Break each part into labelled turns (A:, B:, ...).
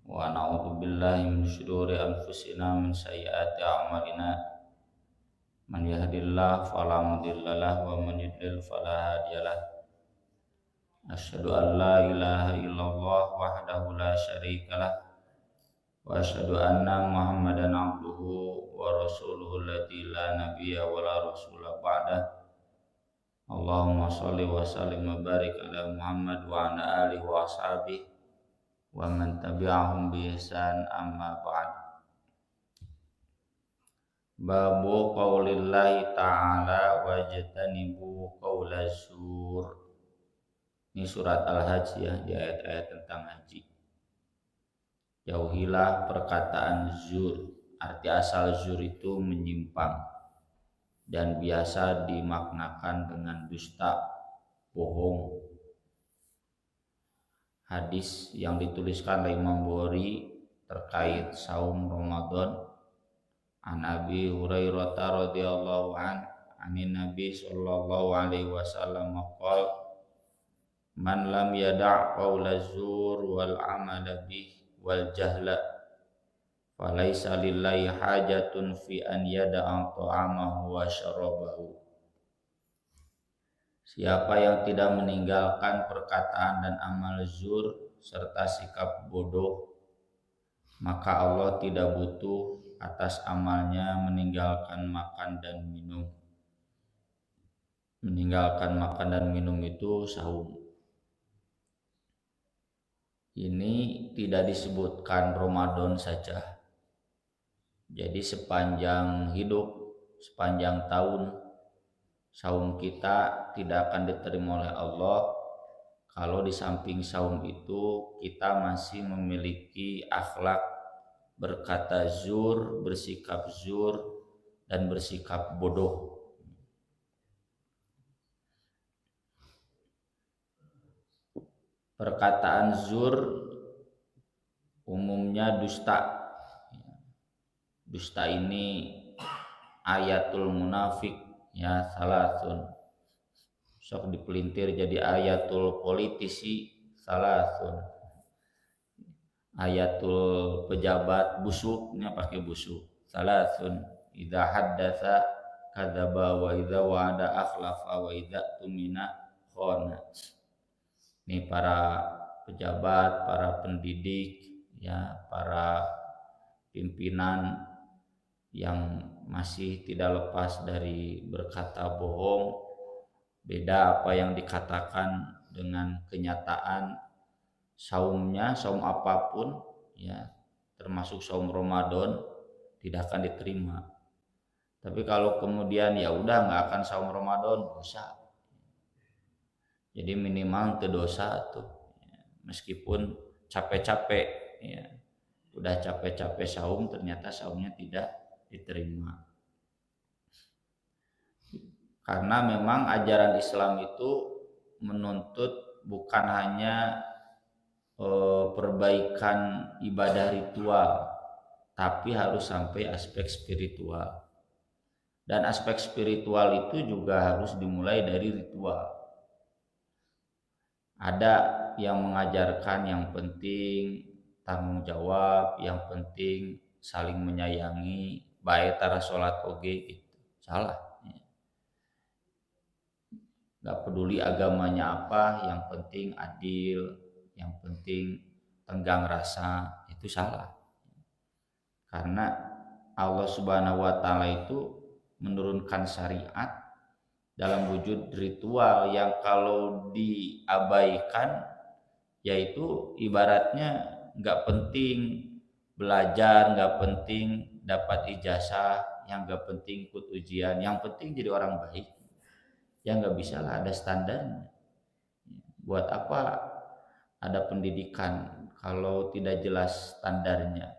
A: Wa na'udzu billahi min syururi anfusina min sayyiati a'malina. Man yahdihillahu fala mudhillalah wa man yudlil fala hadiyalah. Asyhadu an la ilaha illallah wahdahu la syarikalah wa asyhadu anna Muhammadan abduhu wa rasuluhu alladzi la nabiyya wa la rasula ba'da. Allahumma shalli wa sallim wa barik ala Muhammad wa ala alihi wa ashabihi wa man tabi'ahum bi ihsan amma ba'd. Babu qaulillahi ta'ala wajtanibu qaulaz zur. Ini surat Al-Hajj ya, di ayat-ayat tentang haji. Jauhilah perkataan zur. Arti asal zur itu menyimpang dan biasa dimaknakan dengan dusta, bohong. Hadis yang dituliskan oleh Imam Bukhari terkait saum Ramadan. An Abi Hurairah radhiyallahu anin Nabi sallallahu alaihi wasallam qala man lam yada' qaula zur wal amala bih wal jahla falaisa lillahi hajatun fi an yada'a ta'amahu wa syarabahu. Siapa yang tidak meninggalkan perkataan dan amal zur serta sikap bodoh, maka Allah tidak butuh atas amalnya meninggalkan makan dan minum. Meninggalkan makan dan minum itu saum. Ini tidak disebutkan Ramadan saja. Jadi sepanjang hidup, sepanjang tahun, saum kita tidak akan diterima oleh Allah kalau di samping saum itu kita masih memiliki akhlak berkata zur, bersikap zur, dan bersikap bodoh. Perkataan zur umumnya dusta. Dusta ini ayatul munafik ya, salasun. Sok dipelintir jadi ayatul politisi, salasun. Ayatul pejabat busuknya pakai busuk, salasun. Idza haddatsa kadzaba wa idza wa'ada akhlafa wa idza tumina khana. Ini para pejabat, para pendidik, ya, para pimpinan yang masih tidak lepas dari berkata bohong. Beda apa yang dikatakan dengan kenyataan. Saumnya, saum apapun, ya, termasuk saum Ramadan, tidak akan diterima. Tapi kalau kemudian ya udah nggak akan saum Ramadan, dosa. Jadi minimal itu dosa tuh, meskipun capek-capek, ya, udah capek-capek saum ternyata saumnya tidak diterima. Karena memang ajaran Islam itu menuntut bukan hanya perbaikan ibadah ritual, tapi harus sampai aspek spiritual. Dan aspek spiritual itu juga harus dimulai dari ritual. Ada yang mengajarkan yang penting tanggung jawab, yang penting saling menyayangi, baik tara sholat oge itu salah. Gak peduli agamanya apa, yang penting adil, yang penting tenggang rasa, itu salah. Karena Allah Subhanahu wa Ta'ala itu menurunkan syariat dalam wujud ritual yang kalau diabaikan yaitu ibaratnya nggak penting belajar, nggak penting dapat ijazah, yang nggak penting ikut ujian, yang penting jadi orang baik. Ya nggak bisa lah, ada standarnya. Buat apa ada pendidikan kalau tidak jelas standarnya?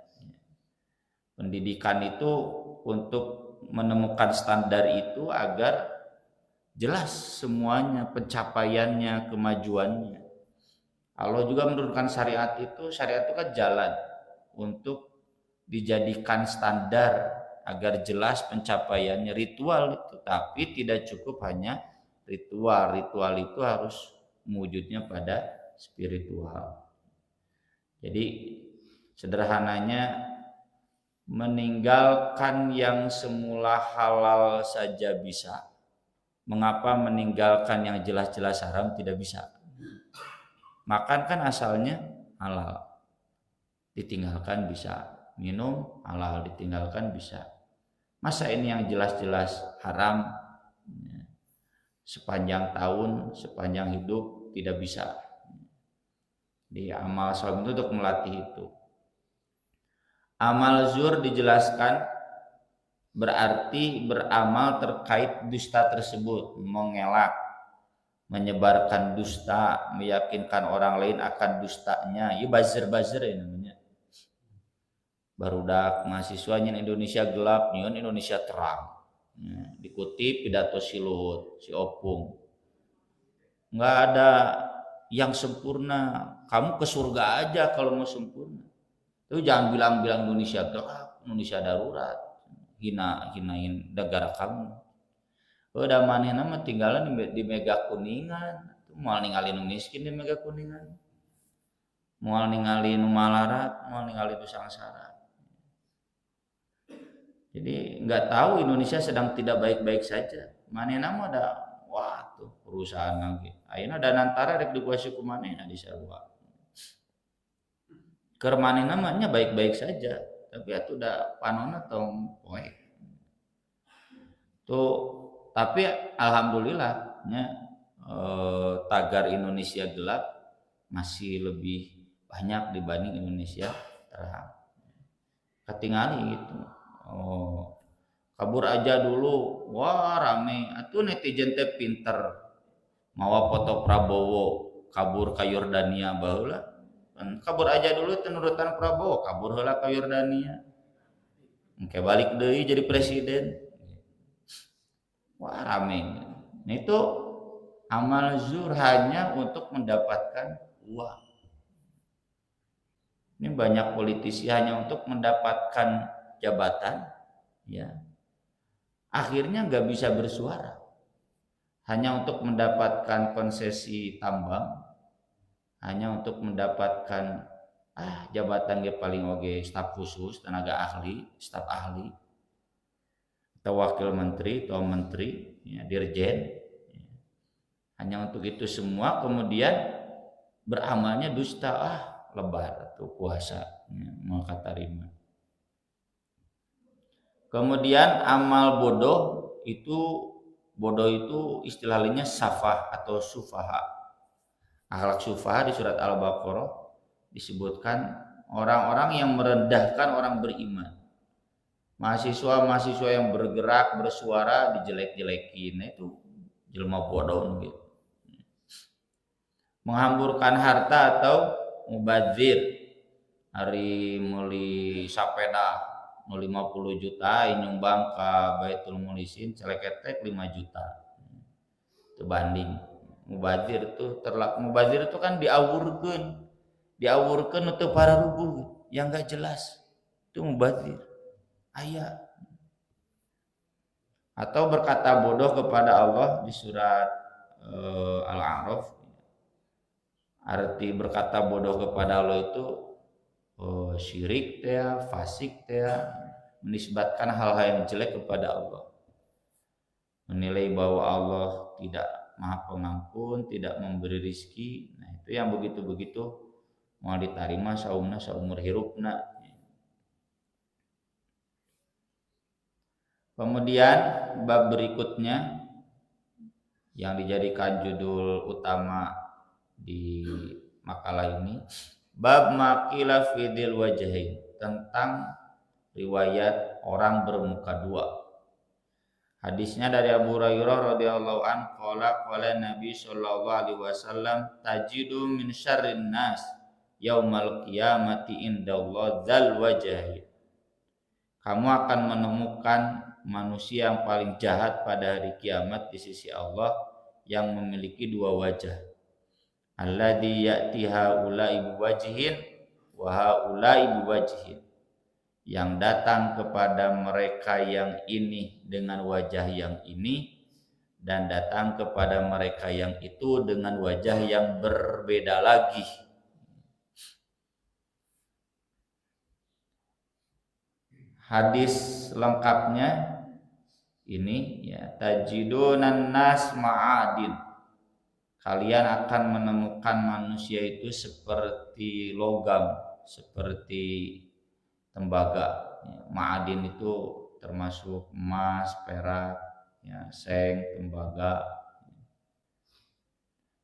A: Pendidikan itu untuk menemukan standar itu agar jelas semuanya, pencapaiannya, kemajuannya. Allah juga menurunkan syariat itu kan jalan untuk dijadikan standar agar jelas pencapaiannya. Ritual itu, tapi tidak cukup hanya ritual. Ritual itu harus mewujudnya pada spiritual. Jadi Sederhananya, meninggalkan yang semula halal saja bisa. Mengapa meninggalkan yang jelas-jelas haram tidak bisa? Makan kan asalnya halal, ditinggalkan bisa. Minum halal, ditinggalkan bisa. Masa ini yang jelas-jelas haram sepanjang tahun, sepanjang hidup tidak bisa. Di amal saum itu untuk melatih itu. Amal zur dijelaskan berarti beramal terkait dusta tersebut, mengelak, menyebarkan dusta, meyakinkan orang lain akan dustanya. Ya buzzer ya namanya. Barudak mahasiswanya Indonesia gelap, nyeun Indonesia terang. Dikutip pidato si Luhut, si Opung. Nggak ada yang sempurna. Kamu ke surga aja kalau mau sempurna. Itu jangan bilang-bilang Indonesia gelap, Indonesia darurat. Hinain negara kamu. Udah manehna mah tinggalan di Mega Kuningan. Moal ningali nu miskin di Mega Kuningan. Moal ningali nu malarat, moal ningali nu sangsara. Jadi nggak tahu Indonesia sedang tidak baik-baik saja. Manehna mah ada tuh perusahaan lagi. Ayeuna Danantara rek dikuasai ku manehna di sarua. Keur manehna mah nya baik-baik saja, tapi atuh da panonna tong poe. Tuh, tapi alhamdulillah nya tagar Indonesia gelap masih lebih banyak dibanding Indonesia terang. Ketinggalan gitu. Kabur aja dulu, wah rame. Atuh netizen teh pinter. Mawa foto Prabowo kabur ka Yordania baheula. Kabur aja dulu teh nurutan Prabowo, kabur heula ka Yordania. Engke balik deui jadi presiden. Wah rame. Nah itu amal zur hanya untuk mendapatkan uang. Ini banyak politisi hanya untuk mendapatkan jabatan, ya. Akhirnya nggak bisa bersuara. Hanya untuk mendapatkan konsesi tambang, hanya untuk mendapatkan jabatan dia paling oge staf khusus, tenaga ahli, staf ahli, atau wakil menteri, atau menteri, ya, dirjen. Hanya untuk itu semua, kemudian beramalnya dusta, lebar atau puasa, ya, mau kata rima. Kemudian amal bodoh itu istilah lainnya safah atau sufaha. Akhlak sufaha di surat Al-Baqarah disebutkan orang-orang yang merendahkan orang beriman. Mahasiswa yang bergerak bersuara dijelek-jelekin, nah itu jelema bodoh gitu. Menghamburkan harta atau mubadzir, hari meuli sapeda 50 juta nyumbang ke Baitul Mulisin celeketek 5 juta. Itu banding. Mubazir itu kan diawurkeun untuk para rubuh yang enggak jelas. Itu mubazir. Aya. Atau berkata bodoh kepada Allah di surat Al-A'raf. Arti berkata bodoh kepada Allah itu syirik teh, fasik teh, menisbatkan hal-hal yang jelek kepada Allah, menilai bahwa Allah tidak maha pengampun, tidak memberi rizki. Nah itu yang begitu-begitu mau diterima saumna saumur hirupna. Kemudian bab berikutnya yang dijadikan judul utama di makalah ini, bab maqilah fidil wajhain, tentang riwayat orang bermuka dua. Hadisnya dari Abu Hurairah radhiyallahu an qala Nabi sallallahu alaihi wasallam tajidu min syarrin nas yaumal qiyamati indallah dzal wajhi. Kamu akan menemukan manusia yang paling jahat pada hari kiamat di sisi Allah yang memiliki dua wajah. Alladzi ya'ti haula'i biwajhin wa haula'i biwajhin, yang datang kepada mereka yang ini dengan wajah yang ini, dan datang kepada mereka yang itu dengan wajah yang berbeda lagi. hadis lengkapnya ini ya, tajidunan nas ma'adin, kalian akan menemukan manusia itu seperti logam, seperti tembaga ya. Ma'adin itu termasuk emas, perak ya, seng, tembaga.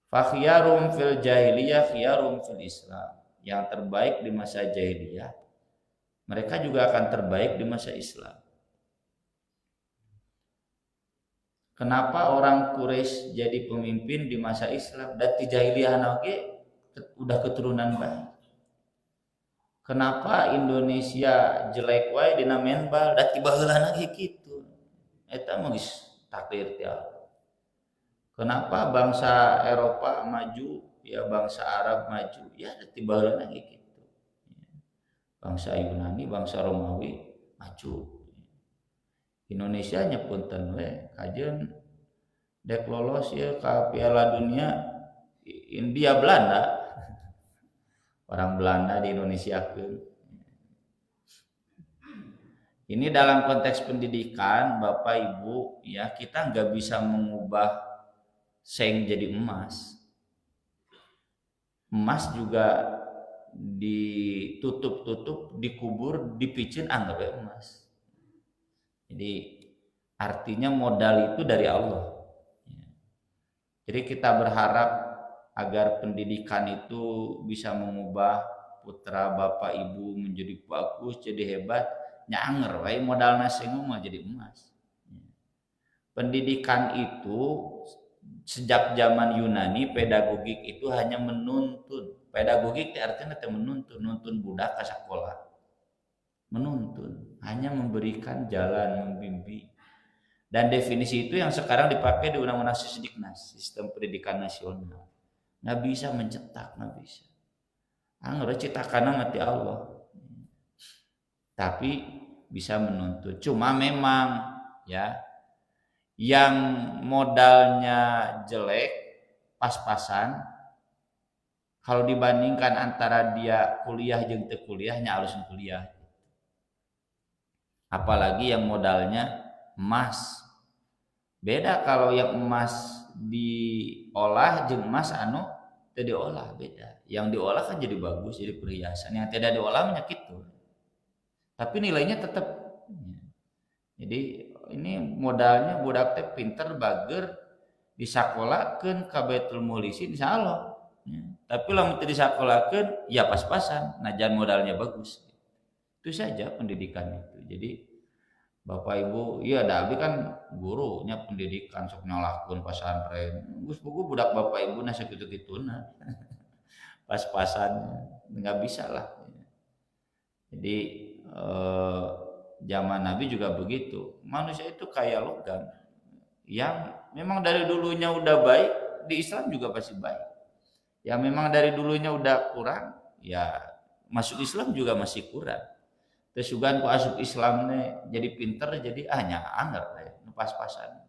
A: Fakhiyarum fil jahiliyah khiyarum fil Islam, yang terbaik di masa jahiliyah mereka juga akan terbaik di masa Islam. Kenapa orang Quraisy jadi pemimpin di masa Islam dan di jahiliyah oge udah keturunan baik? Kenapa Indonesia jelek wae dina menbal da ti baheulana ge kitu? Eta mah geus takdir ti Allah. Kenapa bangsa Eropa maju, ya bangsa Arab maju, ya da ti baheulana ge kitu. Bangsa Yunani, bangsa Romawi maju. Indonesia nyepunten we kajeun dek lolos ya ka Piala Dunia India Belanda. Orang Belanda di Indonesia ke. Ini dalam konteks pendidikan Bapak Ibu ya, kita nggak bisa mengubah seng jadi emas. Emas juga ditutup-tutup, dikubur, dipicin anggap emas. Jadi artinya modal itu dari Allah. Jadi kita berharap agar pendidikan itu bisa mengubah putra bapak ibu menjadi bagus, jadi hebat, nyanger wae modal nasi mah jadi emas. Pendidikan itu sejak zaman Yunani, pedagogik itu hanya menuntun. Pedagogik artinya menuntun, nuntun budak ke sekolah. Menuntun, hanya memberikan jalan, membimbing. Dan definisi itu yang sekarang dipakai di Undang-Undang Sisdiknas, Sistem Pendidikan Nasional. Nggak bisa mencetak, nggak bisa. Anggur citakan mati Allah. Tapi bisa menuntut. Cuma memang ya, yang modalnya jelek, pas-pasan, kalau dibandingkan antara dia kuliah jeung teu kuliahnya harus kuliah. Apalagi yang modalnya emas. Beda kalau yang emas diolah jeung emas anu teu diolah, beda. Yang diolah kan jadi bagus, jadi perhiasan. Yang tidak diolah nya kitu. Tapi nilainya tetap. Jadi ini modalnya budak teh pinter bager disakolahkeun ka Baitul Mukhlisin insyaallah. Tapi lamun teu disakolahkeun ya pas-pasan, najan modalnya bagus. Itu saja pendidikan itu. Jadi Bapak Ibu, iya da abi kan gurunya pendidikan sok nyalahkeun pesantren. Geus buku budak Bapak Ibu na sakitu-kituna. Pas-pasan enggak bisa lah. Jadi zaman Nabi juga begitu. Manusia itu kayak logam yang memang dari dulunya udah baik, di Islam juga pasti baik. Yang memang dari dulunya udah kurang, ya masuk Islam juga masih kurang. Terus juga ku asup Islam nih jadi pinter, jadi hanya anggar pas-pasan.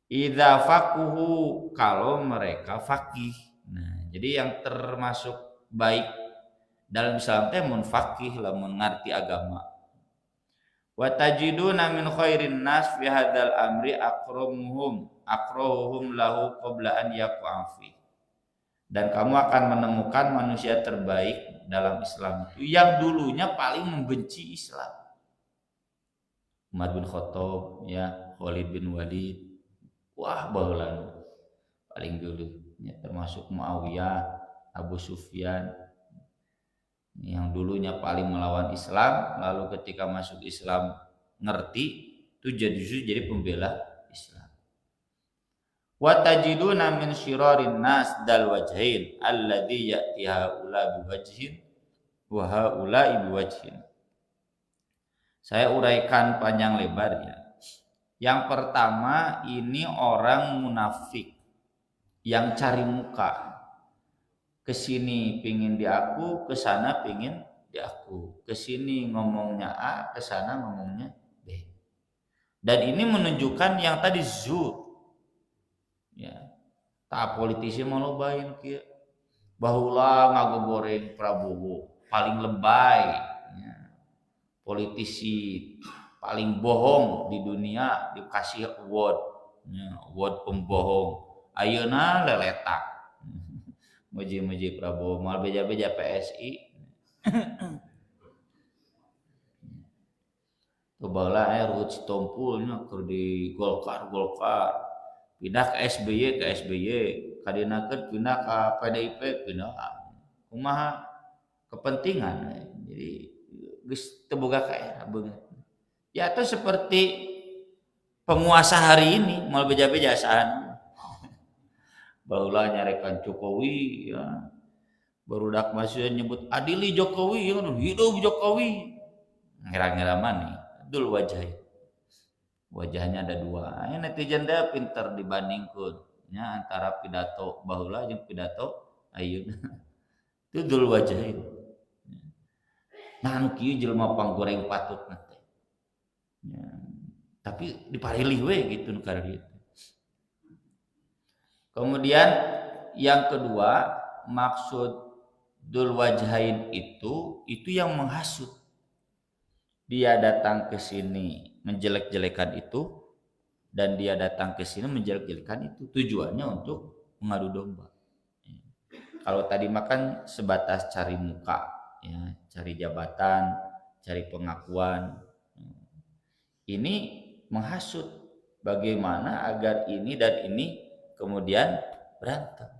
A: Idza faquhu, kalau mereka faqih. Nah, jadi yang termasuk baik dalam Islam teh mun faqih, lamun ngarti agama. Wa tajiduna min khairin nas fi hadzal amri aqramuhum lahu qabla an yaqafi. Dan kamu akan menemukan manusia terbaik dalam Islam itu yang dulunya paling membenci Islam. Umar bin Khattab ya, Khalid bin Walid. Wah, baheula paling dulu ya, termasuk Muawiyah, Abu Sufyan yang dulunya paling melawan Islam, lalu ketika masuk Islam ngerti itu jadi pembela Islam. Wa tajiduna min syirarin nas dal wajhain alladzi ya'ti haula biwajhin wa haula biwajhin. Saya uraikan panjang lebar ya. Yang pertama ini orang munafik yang cari muka. Kesini pingin diaku, kesana pingin diaku. Kesini ngomongnya A, kesana ngomongnya B. Dan ini menunjukkan yang tadi zur. Ya, tak politisi mau lobain kieu. Baheula ngagogoreng Prabowo, paling lebay. Ya. politisi paling bohong di dunia dikasih award, ya, award pembohong. Ayeuna leletak. Muji-muji Prabowo mal beja-beja PSI. Kebala Ruhut Sitompulnya keur di Golkar pindah ke SBY kadinakeun pindah ke PDIP pindah kumaha kepentingan jadi geus teu boga kaera beungeut ya itu seperti penguasa hari ini mal beja-beja saan baheula nyarekan Jokowi ya barudak masih nyebut adili Jokowi ya hidup Jokowi ngira-ngira maneh dul wajahnya ada dua netizen dah pinter dibandingkan nya antara pidato baheula jeung pidato ayeuna itu dul wajah nah anu kieu jelema panggoreng patutna teh ya, tapi diparilih we gitu nu kada dieu. Kemudian yang kedua maksud dul wajhain itu yang menghasut. Dia datang ke sini menjelek-jelekan itu dan dia datang ke sini menjelek-jelekan itu tujuannya untuk mengadu domba. Kalau tadi makan sebatas cari muka, ya, cari jabatan, cari pengakuan. Ini menghasut bagaimana agar ini dan ini kemudian berantem.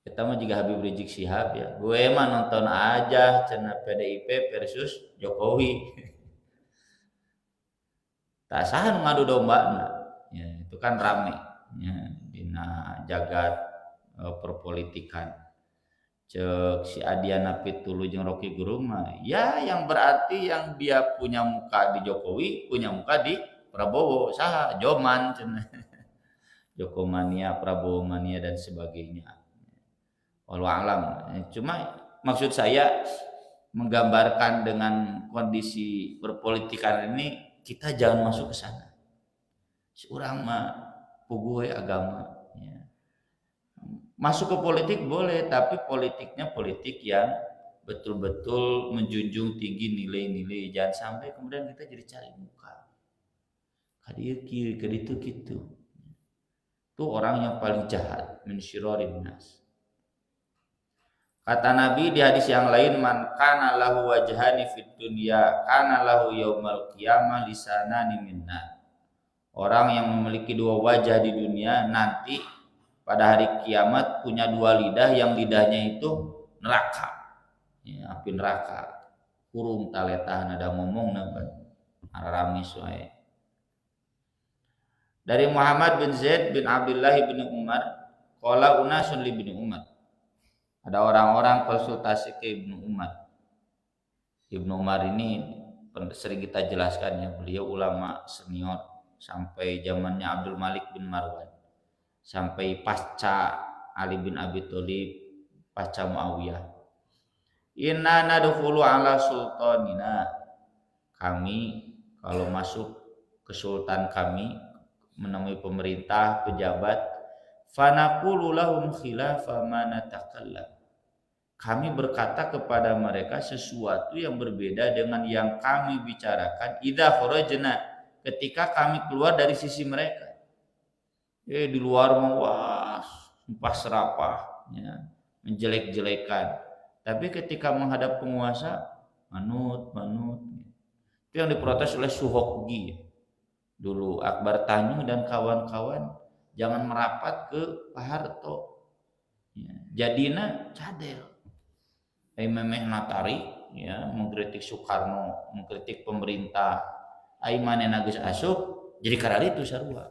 A: Kita mah juga Habib Rizik Syihab ya. Gue mah nonton aja cenah PDIP versus Jokowi. Tak sahan ngadu domba ya, itu kan rame ya dina jagat perpolitikan. Cek si Adiana Pitulu jeung Rocky Gerung mah ya yang berarti yang dia punya muka di Jokowi, punya muka di Prabowo, saha Joman cenah. Jokomania, Prabowo mania dan sebagainya. Wallahu alam. Cuma maksud saya menggambarkan dengan kondisi perpolitikan ini kita jangan masuk ke sana. Seorang mah puguh agama ya. Masuk ke politik boleh tapi politiknya politik yang betul-betul menjunjung tinggi nilai-nilai, jangan sampai kemudian kita jadi cari muka. Kadieu kieu kaditu kitu. Itu orang yang paling jahat min syirrorin nas. Kata Nabi di hadis yang lain, man kana lahu wajhani fid dunya kana lahu yaumal qiyamah lisanani minna. Orang yang memiliki dua wajah di dunia nanti pada hari kiamat punya dua lidah yang lidahnya itu neraka. Ya, api neraka. Kurung taletah ada ngomong naban. Aramis wae. Dari Muhammad bin Zaid bin Abdullah bin Umar, qala unasun li bin Umar. Ada orang-orang konsultasi ke Ibnu Umar. Ibnu Umar ini sering kita jelaskan ya, beliau ulama senior sampai zamannya Abdul Malik bin Marwan, sampai pasca Ali bin Abi Thalib, pasca Muawiyah. Inna nadkhulu ala sultanina. Kami kalau masuk ke sultan kami menemui pemerintah, pejabat, fanaqulu lahum khilafa ma natakallam. Kami berkata kepada mereka sesuatu yang berbeda dengan yang kami bicarakan idza kharajna, ketika kami keluar dari sisi mereka. Di luar mah sumpah serapah ya, menjelek-jelekan. Tapi ketika menghadap penguasa manut. Itu yang diprotes oleh Suhokgi. Dulu Akbar Tanjung dan kawan-kawan jangan merapat ke Pak Harto. Ya, jadina cadel. Memeh natari ya mengkritik Soekarno, mengkritik pemerintah. Ai manehna geus asup jadi karali itu sarua.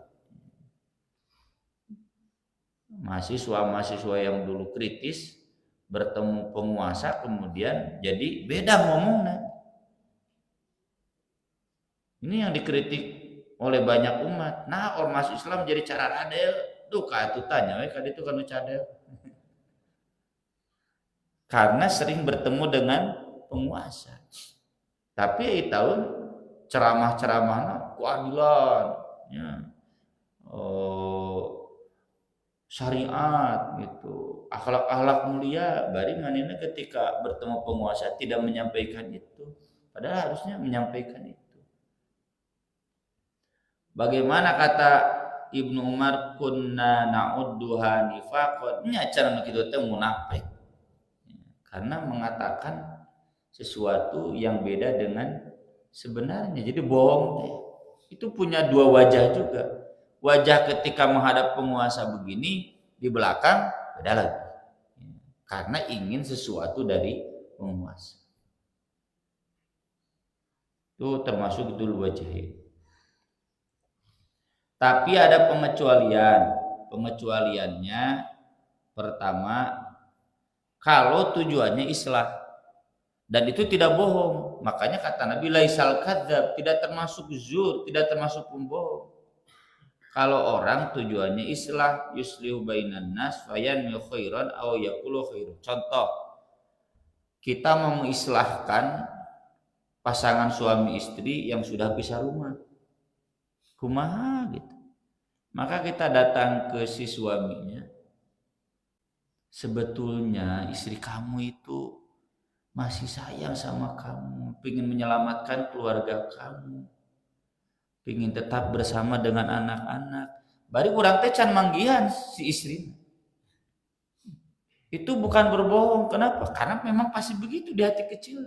A: Mahasiswa yang dulu kritis bertemu penguasa kemudian jadi beda ngomongnya. Ini yang dikritik oleh banyak umat. Nah, ormas Islam jadi cara radel. Duh ka atuh tanya we ka ditu kana cadel. Karena sering bertemu dengan penguasa. Tapi tahun ceramah-ceramahna keadilan ya. Syariat gitu, akhlak-akhlak mulia, bari manehna ketika bertemu penguasa tidak menyampaikan itu, Padahal harusnya menyampaikan itu. Bagaimana kata Ibnu Umar, kunna na'udduha nifaqan, nya cara kitu teh munafik. Karena mengatakan sesuatu yang beda dengan sebenarnya. Jadi bohong teh. Itu punya dua wajah juga. Wajah ketika menghadap penguasa begini, di belakang beda lagi. Karena ingin sesuatu dari penguasa. Itu termasuk dul wajhi. Tapi ada pengecualian. Pengecualiannya pertama, kalau tujuannya islah dan itu tidak bohong. Makanya kata Nabi laisal kadzab, tidak termasuk zur, tidak termasuk pembohong. Kalau orang tujuannya islah, yuslihu bainan nas fayan khairan aw yaqulu khairan. Contoh, kita mau mengislahkan pasangan suami istri yang sudah pisah rumah. Kumaha gitu. Maka kita datang ke si suaminya. Sebetulnya istri kamu itu masih sayang sama kamu, ingin menyelamatkan keluarga kamu, ingin tetap bersama dengan anak-anak. Bari urang teh can manggihan si istri. Itu bukan berbohong. Kenapa? Karena memang pasti begitu di hati kecil.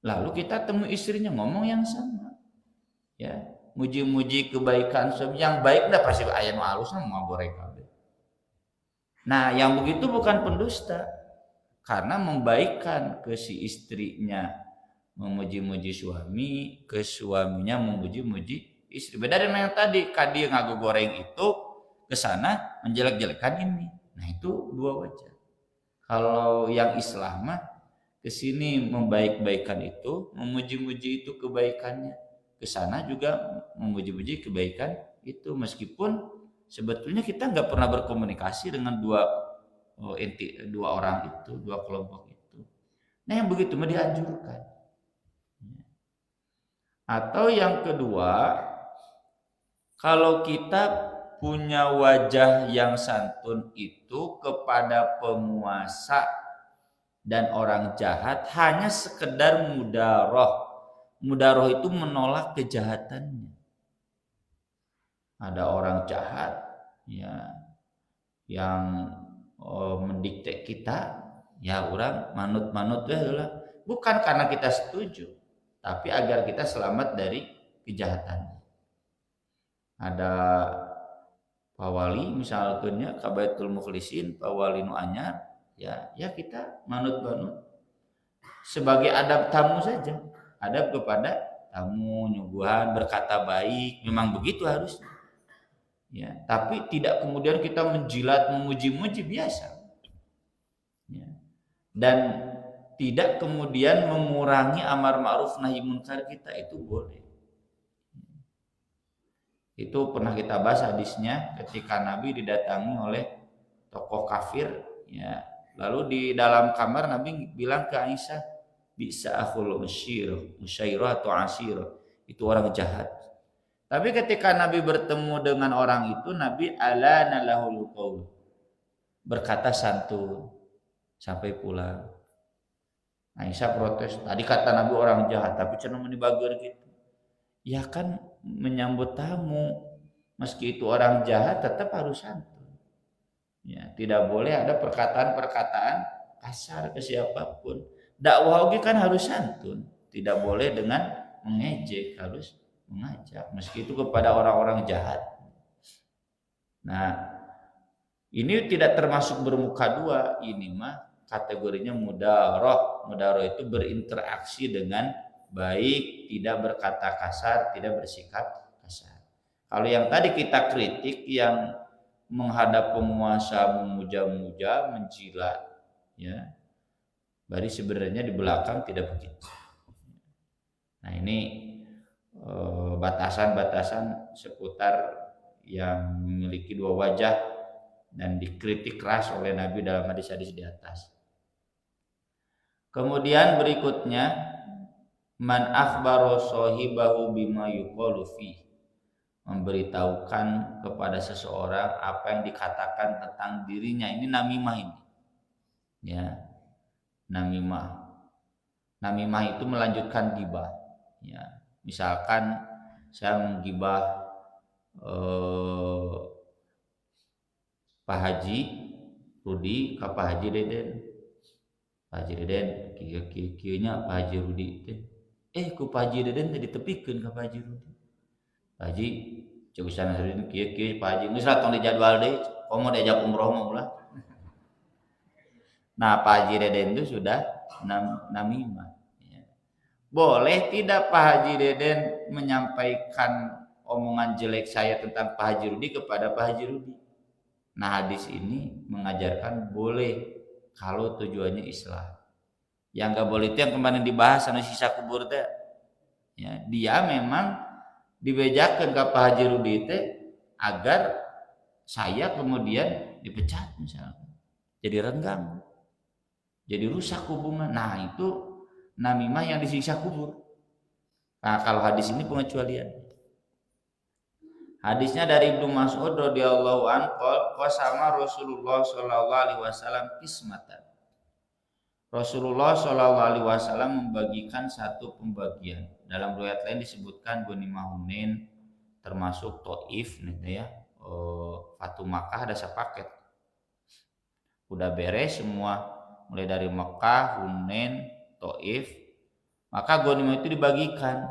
A: Lalu kita temui istrinya ngomong yang sama. Ya, muji-muji kebaikan suami yang baik dah pasti aya nu alusna mau goreng kabeh. Nah, yang begitu bukan pendusta. Karena membaikkan ke si istrinya memuji-muji suami, ke suaminya memuji-muji istri. Beda dengan yang tadi, kadi ngago goreng itu ke sana menjelek-jelekan ini. Nah, itu dua wajah. Kalau yang Islam mah ke sini membaik-baikan itu, memuji-muji itu kebaikannya. Ke sana juga memuji-muji kebaikan itu, meskipun sebetulnya kita nggak pernah berkomunikasi dengan dua orang itu, dua kelompok itu. Nah, yang begitu mah dianjurkan. Atau yang kedua, kalau kita punya wajah yang santun itu kepada penguasa dan orang jahat hanya sekedar mudaroh. Mudaroh itu menolak kejahatannya. Ada orang jahat ya yang mendikte kita, ya orang manut-manut lah. Bukan karena kita setuju, tapi agar kita selamat dari kejahatan. Ada Pak Wali misalnya Kabaitul Mukhlisin, Pak Wali nu anyar, ya kita manut-manut sebagai adab tamu saja. Adab kepada tamu, nyuguhan, berkata baik, memang begitu harusnya. Ya, tapi tidak kemudian kita menjilat, memuji-muji biasa. Ya. Dan tidak kemudian mengurangi amar ma'ruf nahi munkar kita, itu boleh. Itu pernah kita bahas hadisnya ketika Nabi didatangi oleh tokoh kafir, ya. Lalu di dalam kamar Nabi bilang ke Aisyah, bisa akhul musyairah atau asyirah, itu orang jahat. Tapi ketika Nabi bertemu dengan orang itu, Nabi alana lahul qaul, berkata santun sampai pulang. Aisyah protes, tadi kata Nabi orang jahat, tapi cenah menibager gitu. Ya kan menyambut tamu, meski itu orang jahat tetap harus santun. Ya, tidak boleh ada perkataan-perkataan kasar ke siapapun. Dakwah oge kan harus santun, tidak boleh dengan mengejek, harus mengajak meski itu kepada orang-orang jahat. Nah, ini tidak termasuk bermuka dua, ini mah kategorinya mudaroh. Mudaroh itu berinteraksi dengan baik, tidak berkata kasar, tidak bersikap kasar. Kalau yang tadi kita kritik yang menghadap penguasa memuja-muja, menjilat, ya, berarti sebenarnya di belakang tidak begitu. Nah, ini batasan-batasan seputar yang memiliki dua wajah dan dikritik keras oleh Nabi dalam hadis-hadis di atas. Kemudian berikutnya, man akhbaro sahibahu bima yuqalu fi, memberitahukan kepada seseorang apa yang dikatakan tentang dirinya. Ini namimah ini. Ya. Namimah. Namimah itu melanjutkan gibah. Ya, misalkan saya menggibah Pak Haji Rudi ke Pak Haji Deden. Pak Haji Deden kieu nya Pak Haji Rudi teh. Ku Pak Haji Deden teh ditepikeun ka Pak Haji Rudi. Pak Haji cek usahana Rudi kieu Pak Haji geus lah tong dijadwal deui, komo diajak umroh mah ulah. Nah, Pak Haji Deden itu sudah namimah. Ya. Boleh tidak Pak Haji Deden menyampaikan omongan jelek saya tentang Pak Haji Rudi kepada Pak Haji Rudi? Nah, hadis ini mengajarkan boleh kalau tujuannya islah. Yang nggak boleh itu yang kemarin dibahas anu sisa kubur teh. Ya, dia memang dibejakeun ka Pak Haji Rudi teh agar saya kemudian dipecat misalnya. Jadi renggang. Jadi rusak hubungan. Nah, itu namimah yang disiksa kubur. Nah, kalau hadis ini pengecualian. Hadisnya dari Ibnu Mas'ud radhiyallahu anhu qasama Rasulullah sallallahu alaihi wasallam qismatan. Rasulullah sallallahu alaihi wasallam membagikan satu pembagian. Dalam riwayat lain disebutkan Ghanimah Hunain termasuk Thaif gitu ya. Fatu Makkah ada sepaket. Udah beres semua mulai dari Mekah, Hunain, Thaif. Maka ghanimah itu dibagikan.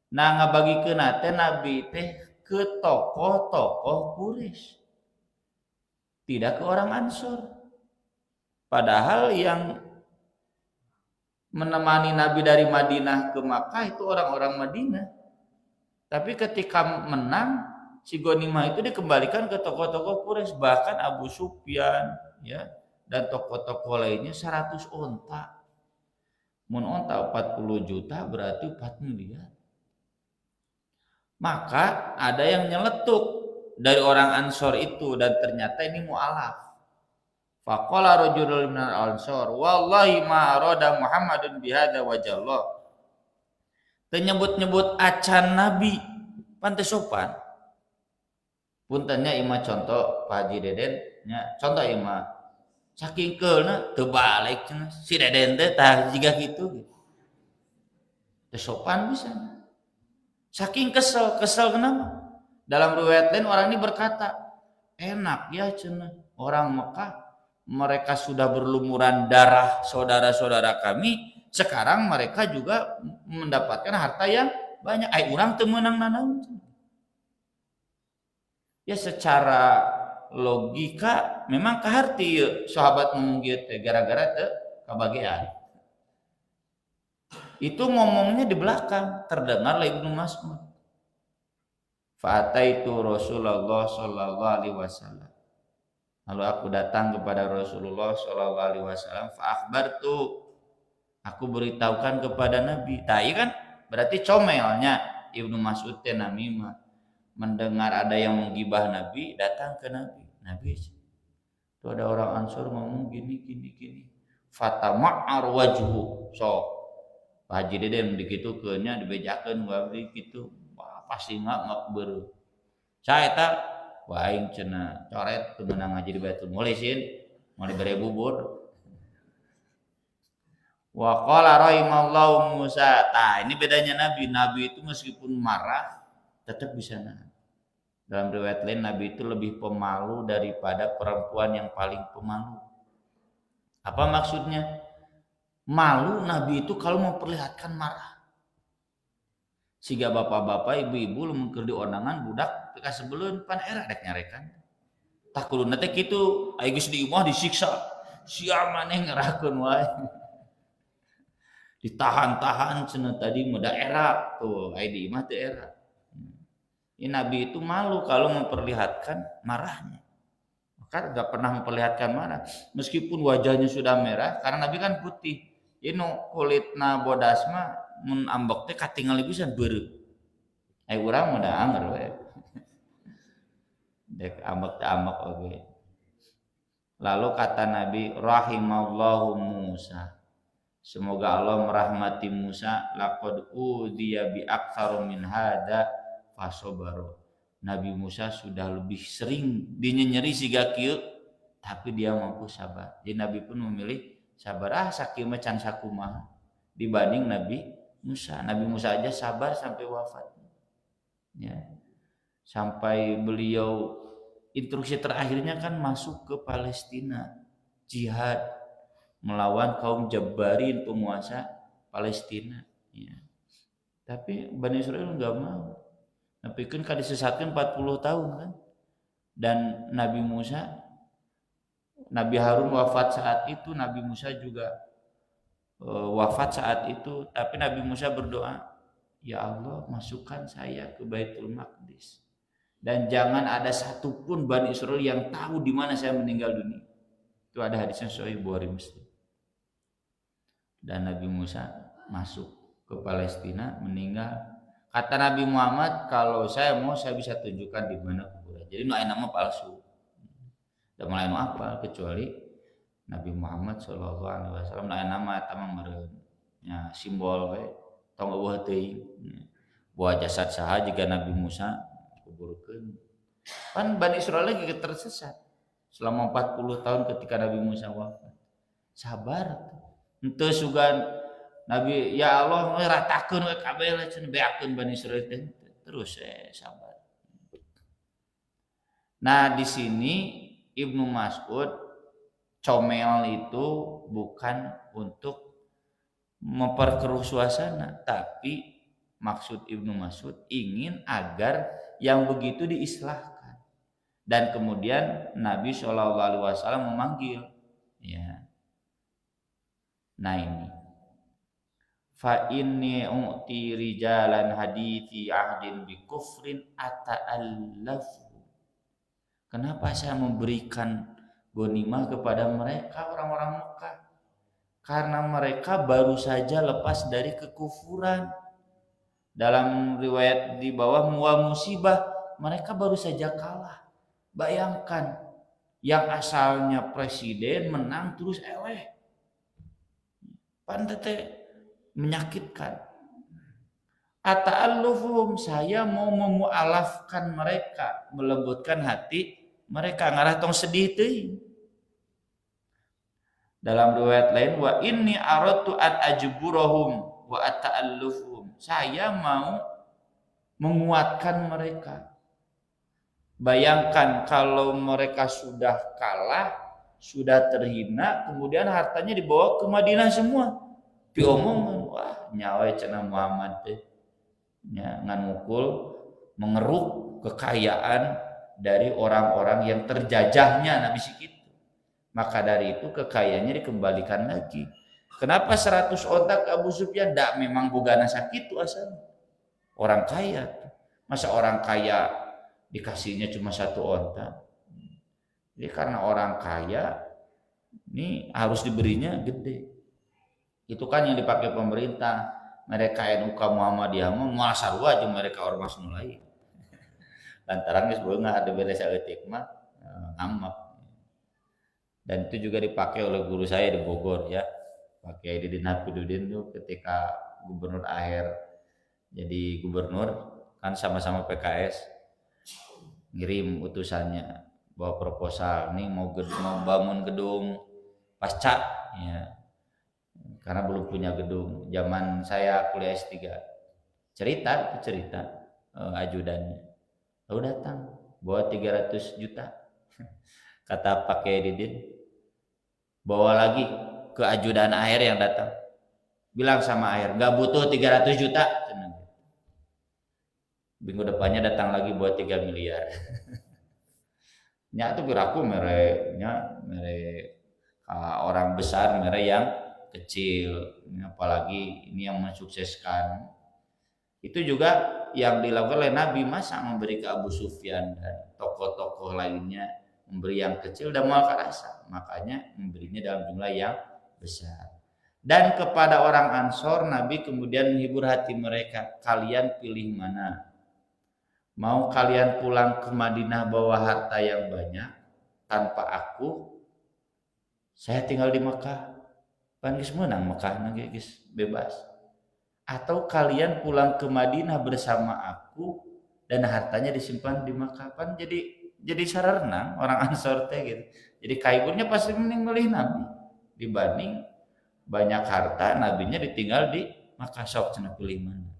A: Nah, ngabagikeun teh Nabi teh ke tokoh-tokoh Quraisy, tidak ke orang Ansor. Padahal yang menemani Nabi dari Madinah ke Makkah itu orang-orang Madinah. Tapi ketika menang, si ghanimah itu dikembalikan ke tokoh-tokoh Quraisy, bahkan Abu Sufyan ya dan tokoh-tokoh lainnya 100 onta. Mun onta 40 juta berarti 4 miliar. Maka ada yang nyeletuk dari orang Ansor itu dan ternyata ini mu'alaf. Faqala rajulun minal Ansor, wallahi ma arada Muhammadun bihadza wajallah. Teu nyebut-nyebut acan Nabi, pantes sopan. Puntennya imah contoh Pak Haji Deden nya contoh imah saking keulna teu balik cenah si Deden teh tah jiga kitu. Teu sopan bisa. Saking kesel kenapa? Dalam riwayat lain orang ini berkata, enak ya cenah orang Mekah, mereka sudah berlumuran darah saudara-saudara kami, sekarang mereka juga mendapatkan harta yang banyak. Urang teu meunang nanaon. Ya secara logika memang kaharti sahabat ngomong gitu gara-gara teu kabagean. Itu ngomongnya di belakang, terdengar oleh Ibnu Mas'ud. Fa'ataitu Rasulullah sallallahu alaihi wasallam. Lalu aku datang kepada Rasulullah sallallahu alaihi wasallam, fa akhbartu. Aku beritahukan kepada Nabi. Tah iya kan berarti comelnya Ibnu Mas'ud teh namimah. Mendengar ada yang menggibah Nabi, datang ke Nabi. Nabi, itu ada orang Ansor ngomong gini. Fatama'ar wajhu. So Pak Haji Deden dikitukeunnya dibejakeun wae kitu. Wah, pasti ngak beureum. Saya eta wah aing cenah coret teu meunang ngaji di Baitul Mulisin, mau dibere bubur. Wa qala rahimallahu Musa. Tah, ini bedanya Nabi. Nabi itu meskipun marah tetap bisa nahan. Dalam riwayat lain Nabi itu lebih pemalu daripada perempuan yang paling pemalu. Apa maksudnya? Malu Nabi itu kalau memperlihatkan marah. Siga bapak-bapak, ibu-ibu lamun keur dionangan budak teu kasebeleun pan era dek nyarekan. Tah kuluna teh kitu, aya geus di imah disiksa. Sia maneh ngerahkeun wae. Ditahan-tahan cenah tadi mah daerah tuh, aya di imah teh era. Ini Nabi itu malu kalau memperlihatkan marahnya. Maka enggak pernah memperlihatkan marah meskipun wajahnya sudah merah karena Nabi kan putih. Inu kulitna bodas mah mun ambek teh katingali pisan beureuh. Ai urang mah da anger we. Dek ambek teh ambek oge. Lalu kata Nabi rahimallahu Musa. Semoga Allah merahmati Musa laqad udiya bi aktsaru min hada fasabaru. Nabi Musa sudah lebih sering dinyenyeri siga kieu tapi dia mampu sabar. Jadi Nabi pun memilih sabar sakieu mah can sakumaha. dibanding Nabi Musa. Nabi Musa aja sabar sampai wafat. Ya. Sampai beliau instruksi terakhirnya kan masuk ke Palestina, jihad melawan kaum Jabbarin penguasa Palestina. Ya. Tapi Bani Israel nggak mau. Tapi kan disesatkan 40 tahun kan. Dan Nabi Musa, Nabi Harun wafat saat itu, Nabi Musa juga wafat saat itu. Tapi Nabi Musa berdoa, ya Allah masukkan saya ke Baitul Maqdis. Dan jangan ada satupun Bani Israel yang tahu di mana saya meninggal dunia. Itu ada hadisnya Sahih Bukhari Muslim. Dan Nabi Musa masuk ke Palestina, meninggal. Kata Nabi Muhammad, kalau saya mau saya bisa tunjukkan di mana kuburan. Jadi nama palsu. Dan mulai apa kecuali Nabi Muhammad SAW nama tamang merenya simbol we tong eueuh teuing. Buah jasad saha jika Nabi Musa kuburkeun. Kan Bani Israel lagi tersesat selama 40 tahun ketika Nabi Musa wafat. Sabar. Henteu sugan Nabi ya Allah ratakeun we kabeh lah cenah beakeun Bani Israil teh terus sabar. Nah, di sini Ibnu Mas'ud comel itu bukan untuk memperkeruh suasana, tapi maksud Ibnu Mas'ud ingin agar yang begitu diislahkan. Dan kemudian Nabi SAW memanggil, ya. Nah ini, fa inni u'ti rijalan hadithi ahdin bi kufrin ata'allafu. Kenapa saya memberikan ghanimah kepada mereka orang-orang Mekah? Karena mereka baru saja lepas dari kekufuran. Dalam riwayat di bawah wa musibah, mereka baru saja kalah. Bayangkan yang asalnya presiden menang terus eleh. Pandete menyakitkan. Ata'allufum, saya mau memualafkan mereka, melembutkan hati mereka, ngarah tong sedih teuing. Dalam riwayat lain wa inni aradtu an ajburahum wa ata'allufum, saya mau menguatkan mereka. Bayangkan kalau mereka sudah kalah, sudah terhina, kemudian hartanya dibawa ke Madinah semua. Diomong, wah nyawa cenah Muhammad teh nya ngan mukul mengeruk kekayaan dari orang-orang yang terjajahnya Nabi Sikit. Maka dari itu kekayaannya dikembalikan lagi. Kenapa 100 onta ke Abu Sufyan? Dak memang bogana sakit tuh asal. Orang kaya. Masa orang kaya dikasihnya cuma 1 onta? Jadi karena orang kaya ini harus diberinya gede. Itu kan yang dipakai pemerintah. Mereka NUK Muhammadiyah moal sarua jeung mereka ormas nu lain. Lantaran geus beunghah ada beres eutik mah ngamak. Dan itu juga dipakai oleh guru saya di Bogor ya. Pak Kiai Didin Hafidudin tuh ketika Gubernur Aher jadi gubernur kan sama-sama PKS ngirim utusannya bawa proposal nih mau bangun gedung pasca ya. Karena belum punya gedung. Zaman saya kuliah S3 cerita ajudannya lalu datang bawa 300 juta kata Pak Kiai Didin, bawa lagi ke ajudan Aher yang datang, bilang sama Aher gak butuh 300 juta. Minggu depannya datang lagi buat 3 miliar. Nya tuh biraku mere orang besar mere yang kecil, apalagi ini yang mensukseskan. Itu juga yang dilakukan oleh Nabi, masa memberi ke Abu Sufyan dan tokoh-tokoh lainnya, memberi yang kecil dan mual karasa, makanya memberinya dalam jumlah yang besar. Dan kepada orang Ansor Nabi kemudian menghibur hati mereka, kalian pilih mana? Mau kalian pulang ke Madinah bawa harta yang banyak tanpa aku, saya tinggal di Mekah. Pan geus meunang Mekah nage geus bebas. Atau kalian pulang ke Madinah bersama aku dan hartanya disimpan di Mekah. Pan jadi sararna orang Ansor teh gitu. Jadi kaiburnya pasti mending milih Nabi dibanding banyak harta, nabinya ditinggal di Makkah, sok cenah pilih mana.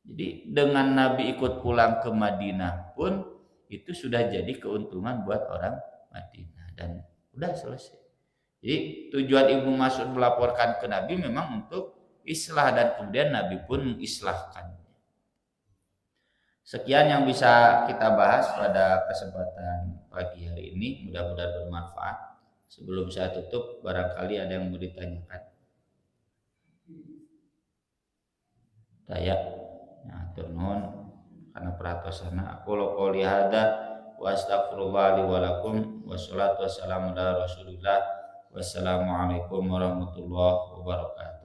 A: Jadi dengan Nabi ikut pulang ke Madinah pun itu sudah jadi keuntungan buat orang Madinah dan udah selesai. Jadi tujuan Ibnu Mas'ud melaporkan ke Nabi memang untuk islah dan kemudian Nabi pun mengislahkan. Sekian yang bisa kita bahas pada kesempatan pagi hari ini, mudah-mudahan bermanfaat. Sebelum saya tutup, barangkali ada yang mau ditanyakan. Saya atur nuhun karena peratosana. Aku qouli hada wa astaghfirullah li wa lakum wassalatu wassalamu ala Rasulillah. Wassalamualaikum warahmatullahi wabarakatuh.